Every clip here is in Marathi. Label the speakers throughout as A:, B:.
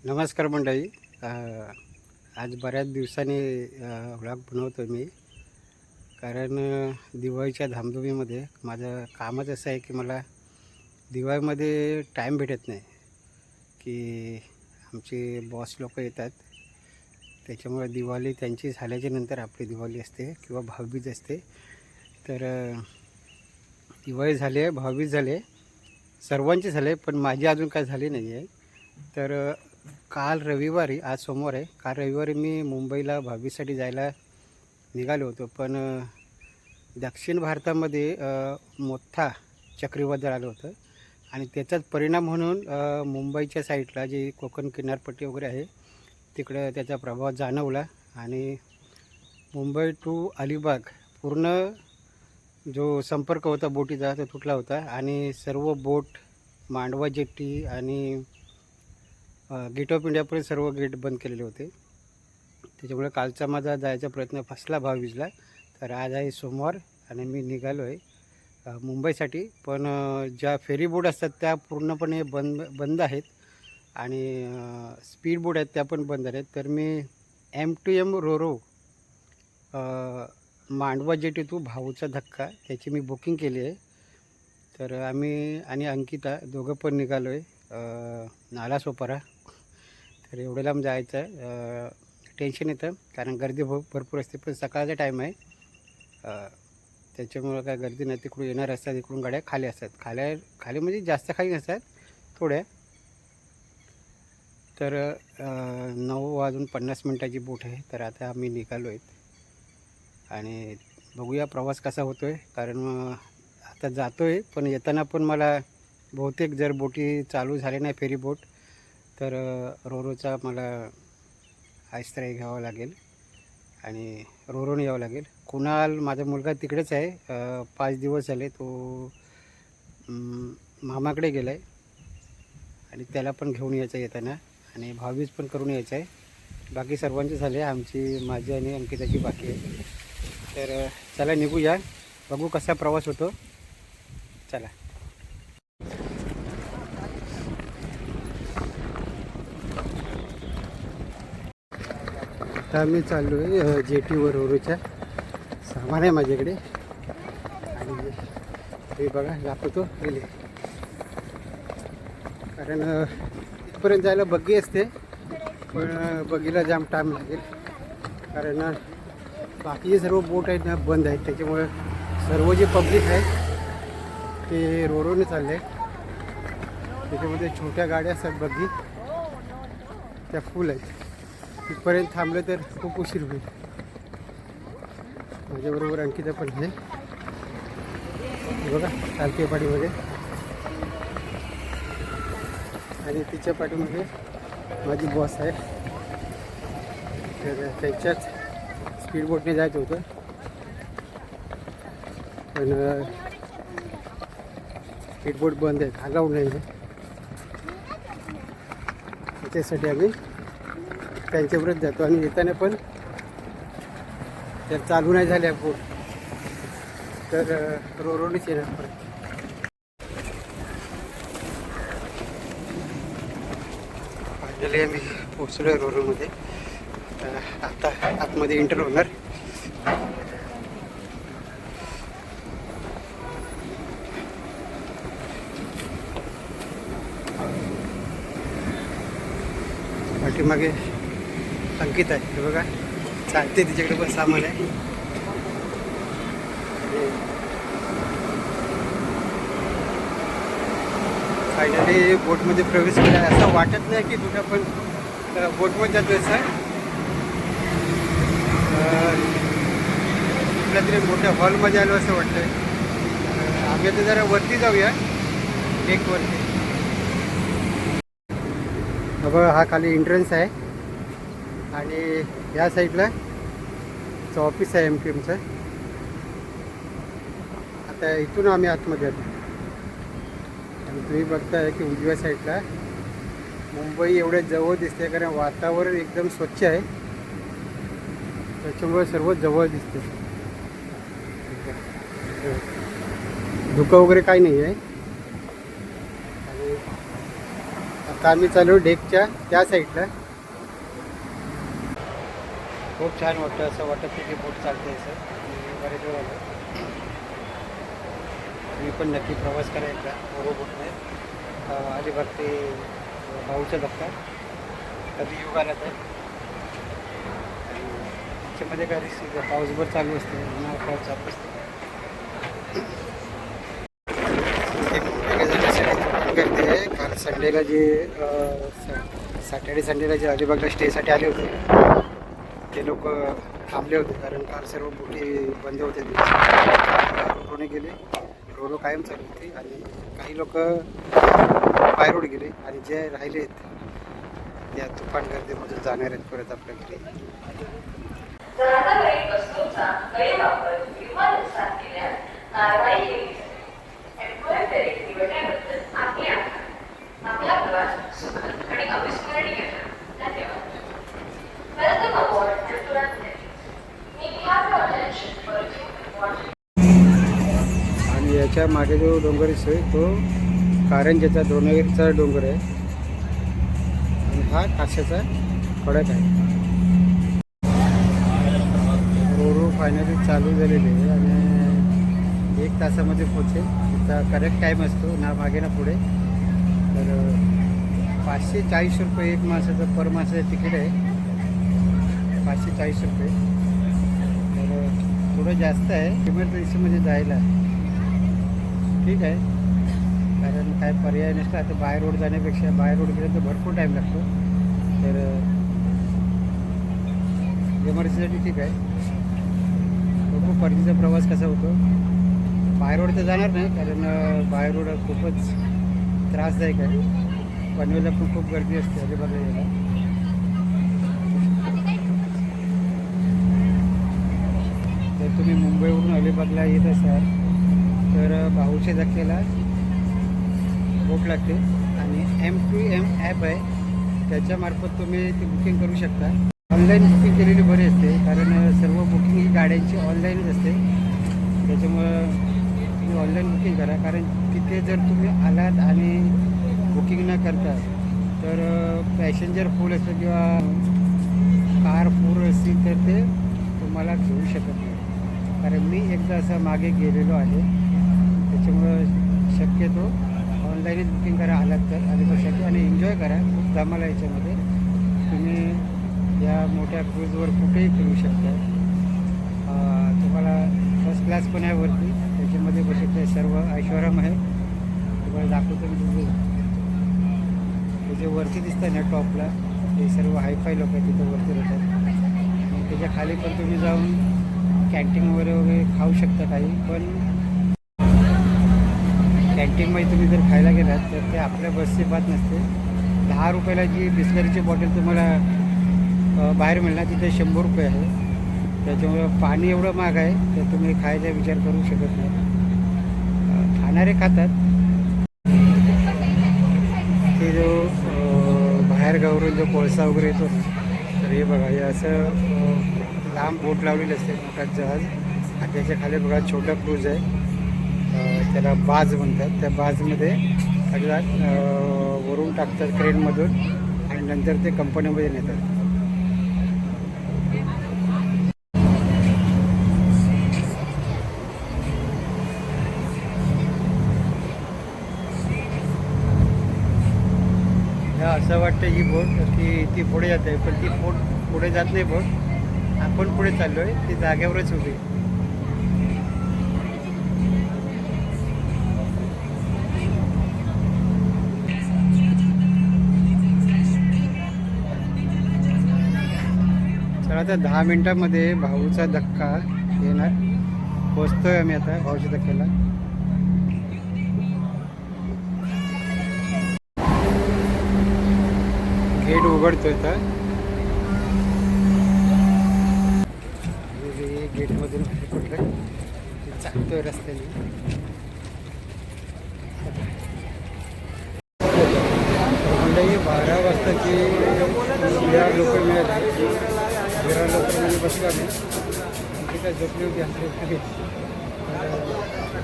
A: नमस्कार मंडळी. आज बऱ्याच दिवसांनी व्लॉग बनवतो मी. कारण दिवाळीच्या धामधुमीमध्ये माझं कामच असं आहे की मला दिवाळीमध्ये टाईम भेटत नाही. की आमचे बॉस लोक येतात, त्याच्यामुळे दिवाळी त्यांची झाल्याच्या नंतर आपली दिवाळी असते किंवा भाऊबीज असते. तर दिवाळी झाली आहे, भाऊबीज झाले, सर्वांचे झाले, पण माझी अजून काय झाली नाही आहे. तर काल रविवारी, आज सोमवार आहे, काल रविवारी मी मुंबईला भाऊबीजसाठी जायला निघालो होतो. पण दक्षिण भारतामध्ये मोठा चक्रीवादळ आलं होतं आणि त्याचाच परिणाम म्हणून मुंबईच्या साईडला जी कोकण किनारपट्टी वगैरे आहे तिकडं त्याचा प्रभाव जाणवला आणि मुंबई टू अलिबाग पूर्ण जो संपर्क होता बोटीचा तो तुटला होता आणि सर्व बोट, मांडवा जेट्टी आणि गेट ऑफ इंडियापर्यंत सर्व गेट बंद केलेले होते. त्याच्यामुळे कालचा माझा जायचा प्रयत्न फसला भाऊबीजला. तर आज आहे सोमवार आणि मी निघालो आहे मुंबईसाठी. पण ज्या फेरी बोट असतात त्या पूर्णपणे बंद आहेत आणि स्पीड बोट आहेत त्या पण बंद आहेत. तर मी M2M RoRo Mandwa jetty to Bhaucha Dhakka त्याची मी बुकिंग केली आहे. तर आम्ही आणि अंकिता दोघं पण निघालो आहे नालासोपारा. तर एवढं लांब जायचं आहे. टेन्शन येतं कारण गर्दी भरपूर असते, पण सकाळचा टाईम आहे त्याच्यामुळं काय गर्दी नाही. तिकडून येणार असतात, इकडून गाड्या खाली असतात, खाली म्हणजे जास्त खाली नसतात, थोड्या. तर 9:50 बोट आहे. तर आता आम्ही निघालो आहेत आणि बघूया प्रवास कसा होतो आहे. कारण आता जातो आहे, पण येताना पण मला बहुतेक जर बोटी चालू झाले नाही फेरी बोट तर रोरोचा मला आश्रय घ्यावा लागेल आणि रोरोने यावं लागेल. कुणाल माझा मुलगा तिकडेच आहे, 5 दिवस झाले तो मामाकडे गेला आहे आणि त्याला पण घेऊन यायचं येताना आणि भाऊबीज पण करून यायचं आहे. बाकी सर्वांचे झाले, माझी आणि अंकिताची बाकी आहे. तर चला निघूया, बघू कसा प्रवास होतो. चला. आता मी चाललो आहे जेटीवर. रोरोच्या सामान आहे माझ्याकडे आणि हे बघा दाखवतो गेले. कारण इथपर्यंत जायला बग्गी असते, पण बग्गीला जाम टाईम लागेल. कारण बाकीचे सर्व बोट आहेत ना बंद आहेत, त्याच्यामुळे सर्व जे पब्लिक आहे ते रोरोने चालले आहे. त्याच्यामध्ये छोट्या गाड्या असतात बग्गी, त्या फुल आहेत. तिथपर्यंत थांबलं तर खूप उशीर होईल. माझ्याबरोबर अंकिता पण आहे, बघा चालते पाठीमध्ये, आणि तिच्या पाठीमध्ये माझी बॉस आहे. तर त्यांच्याच स्पीडबोटने जायचं होतं, पण स्पीडबोट बंद आहे, अलाउड नाही आहे. त्याच्यासाठी आम्ही त्यांच्याबरोबर जातो आणि येताना पण जर चालू नाही झाल्या बोट तर रोरोनेच येणार परत. फायनली आम्ही पोचलो आहे रोरोमध्ये. आता आतमध्ये एंटर होणार. पाठीमागे अंकित आहे, हे बघा चालते, तिच्याकडे पण सामान आहे. फायनली बोटमध्ये प्रवेश केला. असं वाटत नाही की कुठं पण बोटमध्ये जातो आहे सर. कुठल्या तरी मोठ्या हॉलमध्ये आलो असं वाटतं. आम्ही आता जरा वरती जाऊया, डेकवरती. बघा हा खाली एंट्रन्स आहे आणि या साईडला ऑफिस आहे M2Mचं. आता इथून आम्ही आतमध्ये आलो आणि तुम्ही बघताय की उजव्या साईडला मुंबई एवढ्या जवळ दिसते, कारण वातावरण एकदम स्वच्छ आहे, त्याच्यामुळे सर्व जवळ दिसते. धुकं वगैरे काही नाही आहे. आणि आता आम्ही चालू डेकच्या त्या साईडला. खूप छान वाटतं, असं वाटत की बोट चालते असं. बरेच वेळ आलं. मी पण नक्की प्रवास करायचा बोटने. अलिबाग ते भाऊचा धक्का कधी योग आला तर. आणि त्याच्यामध्ये काय रिस्क, पाऊसभर चालू असते, उन्हाळा पाऊस चालू असते. करते आहे काल संडेला जे सॅटर्डे संडेला जे अलिबागला स्टेसाठी आले होते ते लोक थांबले होते, कारण काल सर्व बोटी बंद होते. रोडने गेले, रोड कायम चालू होती. आणि काही लोक बाय रोड गेले आणि जे राहिले आहेत त्या तुफान गर्दीमधून जाणार आहेत परत आपल्या घरी. आणि याच्या मागे जो डोंगर दिसतोय तो कारंजेचा द्रोणगिरीचा डोंगर आहे आणि हा काशाचा खडक आहे. रोड फायनली चालू झालेली आहे आणि 1 तासामध्ये पोचेल. त्याचा करेक्ट टाईम असतो ना मागे ना पुढे. तर 540 रुपये एक माणसाचं पर माणसाचं तिकीट आहे. 540 रुपये. तर थोडं जास्त आहे इमर्जन्सीमध्ये जायला. ठीक आहे, कारण काय पर्याय नसला आता बाय रोड जाण्यापेक्षा बाय रोड गेलं तर भरपूर टाईम लागतो. तर इमर्जन्सीसाठी ठीक आहे. खूप परतीचा प्रवास कसा होतो. बाय रोड तर जाणार नाही, कारण बाय रोड खूपच त्रासदायक आहे. पनवेलला पण खूप गर्दी असते अलिबागला यायला. जर तुम्ही मुंबईवरून अलिबागला येत असाल तर भाऊच्या धक्क्याला बोट लागते आणि M2M ॲप आहे, त्याच्यामार्फत तुम्ही ती बुकिंग करू शकता. ऑनलाईन बुकिंग केलेली बरी असते, कारण सर्व बुकिंग ही गाड्यांची ऑनलाईनच असते. त्याच्यामुळं तुम्ही ऑनलाईन बुकिंग करा, कारण तिथे जर तुम्ही आलात आणि बुकिंग न करता तर पॅसेंजर फुल असतं किंवा कार फुल असतील तर ते तुम्हाला घेऊ शकत नाही. कारण मी एकदा असं मागे गेलेलो आहे. त्याच्यामुळं शक्यतो ऑनलाईनच बुकिंग करा आलात तर अलिबागसाठी आणि एन्जॉय करा. खूप धमाल आहे याच्यामध्ये. तुम्ही या मोठ्या क्रूजवर कुठेही फिरू शकता. तुम्हाला फर्स्ट क्लास पण आहे वरती, त्याच्यामध्ये बसते सर्व ऐश्वर्याम आहे. तुम्हाला दाखवतो मी. तुमचं ते जे वरती दिसतं ना टॉपला ते सर्व हायफाय लोक आहेत तिथं वरती राहतात. आणि त्याच्या खाली पण तुम्ही जाऊन कॅन्टीन वगैरे खाऊ शकता काही. पण कॅन्टीनमध्ये तुम्ही जर खायला गेलात तर ते आपल्या बसची बात नसते. 10 रुपयाला जी बिस्लरीची बॉटल तुम्हाला बाहेर मिळणार तिथे 100 रुपये आहे. त्याच्यामुळं पाणी एवढं महाग आहे तर तुम्ही खायचा विचार करू शकत नाही. खाणारे खातात. ते जो बाहेर गावावरून जो कोळसा वगैरे येतो तर हे बघा, हे असं लांब बोट लावलेली असते, मोठा जहाज. आणि त्याच्या खाली बघा छोटा क्रूज आहे, त्याला बाज म्हणतात. त्या बाजमध्ये वरून टाकतात क्रेनमधून आणि नंतर ते कंपनीमध्ये नेतात. असं वाटतं ही बोट की ती पुढे जाते, पण ती बोट पुढे जात नाही. बोट आपण पुढे चाललो आहे, ती जागेवरच उभी. तर आता 10 मिनटामध्ये भाऊचा धक्का येणार. पोचतोय आम्ही आता भाऊच्या धक्क्याला. गेट उघडतोय तर गेटमधून पडलं चालतोय रस्त्याने. मंडळी 12 वाजताची विरार लोक मिळाली. विरार लोकलमध्ये बसलो आम्ही. आमची काय झोपली होती आमची.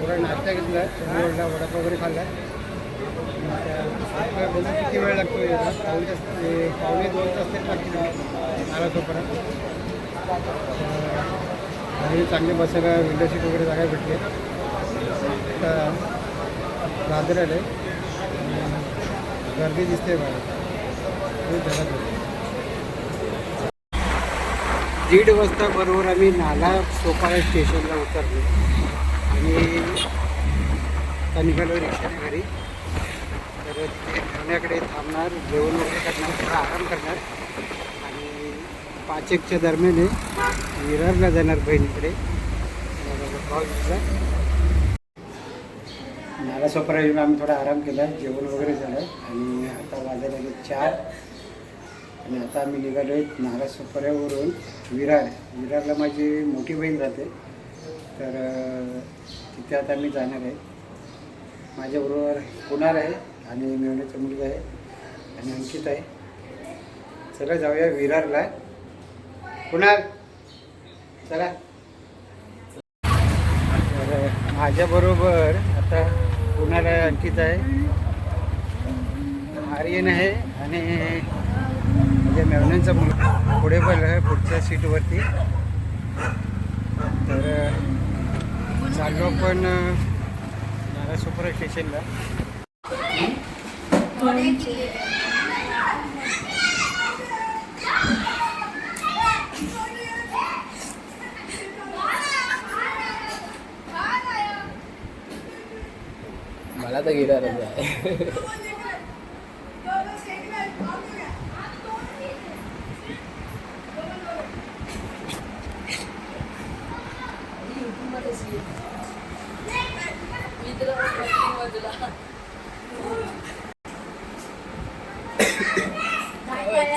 A: थोडा नाश्ता घेतला, वडापाव वगैरे खाल्ला. आपल्याला किती वेळ लागतो यायला? पावणे 2 तास तरी लागतील नालासोपारा. आणि चांगले बसायला विंडो सीट वगैरे जागा भेटली. आता दादर आलं आहे, गर्दी दिसते बाहेर, खूप जगात होते. 1:30 वाजता बरोबर आम्ही नालासोपारा स्टेशनला उतरलो आणि आता निघालो रिक्षाने घरी. तर तिथे पुण्याकडे थांबणार, जेवण वगैरे करणार, थोडा आराम करणार आणि 5:00 दरम्यान विरारला जाणार बहिणीकडे. नालासोपारा येऊन आम्ही थोडा आराम केला, जेवण वगैरे झालं आणि आता वाजायला लागले 4 आणि आता आम्ही निघालो आहे नालासोपाऱ्यावरून विरारला माझी मोठी बहीण राहते. तर तिथे आता मी जाणार आहे. माझ्याबरोबर कुणाल आहे आणि मेवण्याचा मुलगा आहे आणि अंकित आहे. चला जाऊया विरारला. कुणाल चला. तर माझ्याबरोबर आता कुणाल आहे, अंकित आहे, आर्यन आहे आणि माझ्या मेवण्यांचा मुलगा पुढे पण आहे पुढच्या सीटवरती. तर चाललो पण नालासोपारा स्टेशनला.
B: मला तर गिरारच आहे.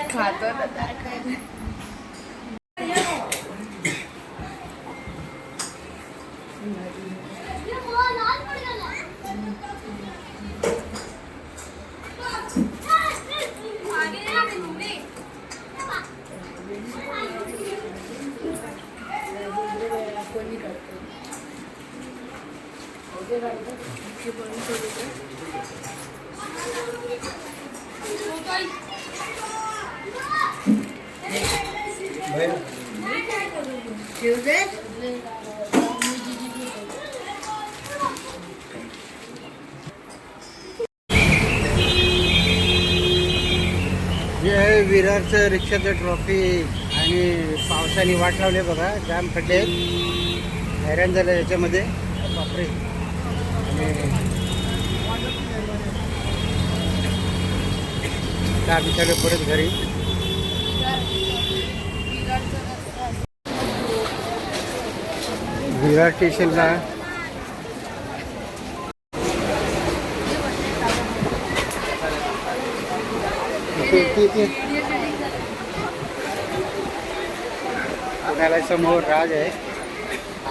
B: खातो ना
A: हे आहे विरारचं रिक्षाचं ट्रॉफी आणि पावसाने वाट लावले बघा, जाम खड्डे आहेत, हैराण झालं याच्यामध्ये बापरे. आणि आम्ही चालू परत घरी. विरार स्टेशनला पुण्याला समोर राज आहे,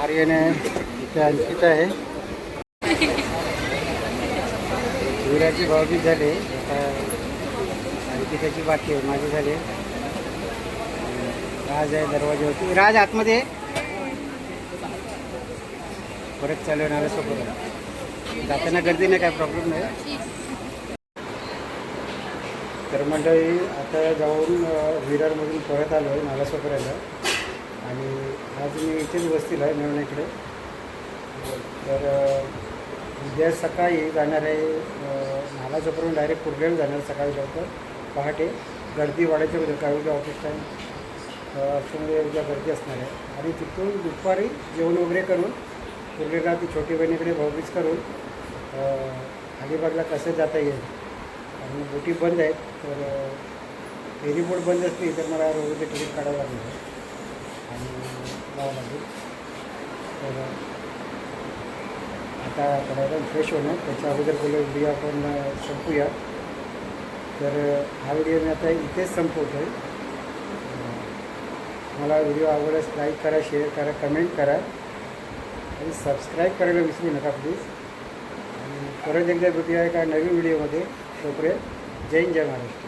A: आर्यन आहे, इथे अंकित आहे. विराची भावबीज झाली, आता अंकिताची बाकी आहे, माझी झाली. राज आहे दरवाज्यावरती. राज आतमध्ये परत चालू नालासोपारा. जाताना गर्दी नाही, काय प्रॉब्लेम नाही. तर मंडळी आता जाऊन विरारमधून परत आलो आहे नालासोपाऱ्याला आणि आज मी इथेच वस्तीला आहे मेवण्याकडे. तर उद्या सकाळी जाणार आहे नालासोपाऱ्याहून डायरेक्ट कुर्ल्याला जाणार सकाळी लवकर पहाटे. गर्दी वाढायच्या बद्दल काय उद्या ऑफिस टाईम असल्यामुळे उद्या गर्दी असणार आहे. आणि तिथून दुपारी जेवण वगैरे करून कुर्ल्याला ती छोटी बहिणीकडे भाऊबीज करून अलिबागला कसं जाता येईल. आणि बोटी बंद आहेत, तर फेरी बोट बंद असली तर मला रोजचं तिकीट काढावं लागेल आणि जावं लागेल. तर आता थोडा फ्रेश होणं, त्याच्या अगोदर बोलू व्हिडिओ आपण संपूया. तर हा व्हिडिओ मी आता इथेच संपवतो आहे. मला व्हिडिओ आवडल्यास लाईक करा, शेअर करा, कमेंट करा आणि सबस्क्राईब करायला विसरू नका प्लीज. आणि परत एकदा भेटूया एका नवीन व्हिडिओमध्ये. तोपर्यंत जय हिंद, जय महाराष्ट्र.